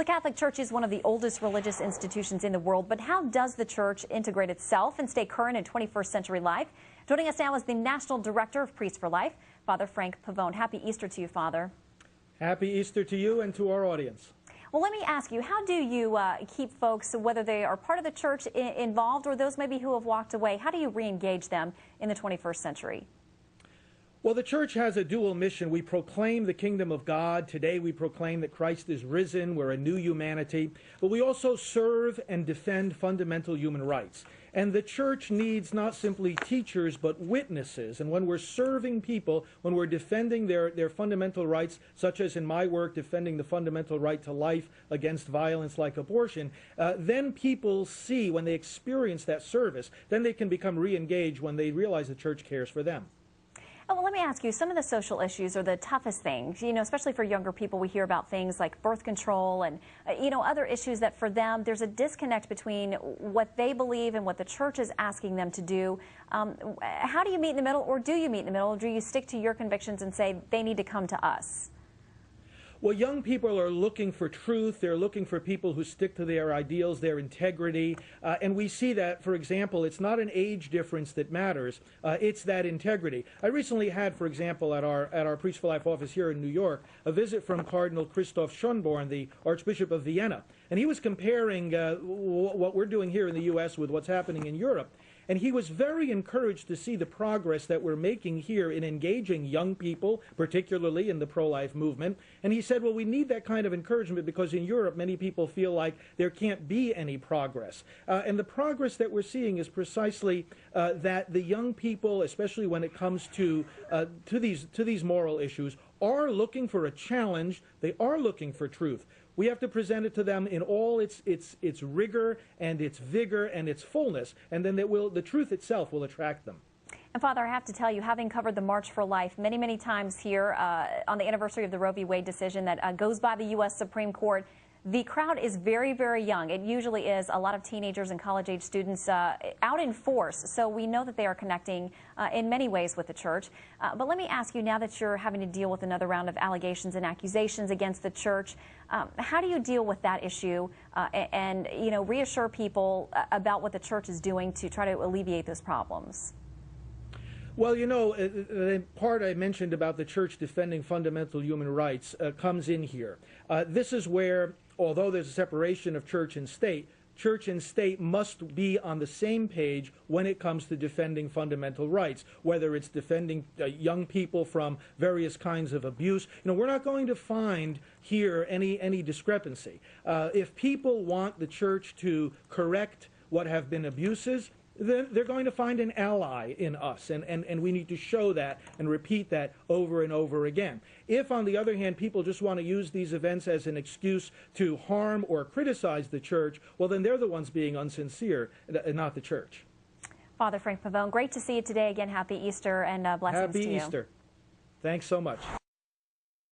The Catholic Church is one of the oldest religious institutions in the world, but how does the Church integrate itself and stay current in 21st century life? Joining us now is the National Director of Priests for Life, Father Frank Pavone. Happy Easter to you, Father. Happy Easter to you and to our audience. Well, let me ask you, how do you keep folks, whether they are part of the Church, involved or those maybe who have walked away, how do you re-engage them in the 21st century? Well, the Church has a dual mission. We proclaim the kingdom of God. Today we proclaim that Christ is risen. We're a new humanity. But we also serve and defend fundamental human rights. And the Church needs not simply teachers, but witnesses. And when we're serving people, when we're defending their fundamental rights, such as in my work, defending the fundamental right to life against violence like abortion, then people see, when they experience that service, then they can become re-engaged when they realize the Church cares for them. Well, let me ask you, some of the social issues are the toughest things, especially for younger people. We hear about things like birth control and, other issues that for them, there's a disconnect between what they believe and what the Church is asking them to do. How do you meet in the middle, or do you meet in the middle, or do you stick to your convictions and say they need to come to us? Well, young people are looking for truth. They're looking for people who stick to their ideals, their integrity. And we see that, for example, it's not an age difference that matters. It's that integrity. I recently had, for example, at our Priests for Life office here in New York, a visit from Cardinal Christoph Schönborn, the Archbishop of Vienna. And he was comparing what we're doing here in the U.S. with what's happening in Europe. And he was very encouraged to see the progress that we're making here in engaging young people, particularly in the pro-life movement. And he said, well, we need that kind of encouragement because in Europe, many people feel like there can't be any progress. And the progress that we're seeing is precisely that the young people, especially when it comes to these moral issues, are looking for a challenge. They are looking for truth. We have to present it to them in all its rigor and its vigor and its fullness, and then the truth itself will attract them. And Father, I have to tell you, having covered the March for Life many, many times here on the anniversary of the Roe v. Wade decision that goes by the U.S. Supreme Court, the crowd is very, very young. It usually is a lot of teenagers and college-age students out in force. So we know that they are connecting in many ways with the Church. But let me ask you, now that you're having to deal with another round of allegations and accusations against the Church, how do you deal with that issue and reassure people about what the Church is doing to try to alleviate those problems? Well, the part I mentioned about the Church defending fundamental human rights comes in here. This is where, although there's a separation of church and state must be on the same page when it comes to defending fundamental rights, whether it's defending young people from various kinds of abuse. We're not going to find here any discrepancy. If people want the Church to correct what have been abuses, then they're going to find an ally in us, and we need to show that and repeat that over and over again. If, on the other hand, people just want to use these events as an excuse to harm or criticize the Church, well, then they're the ones being unsincere, not the Church. Father Frank Pavone, great to see you today again. Happy Easter and blessings to you. Happy Easter. Thanks so much.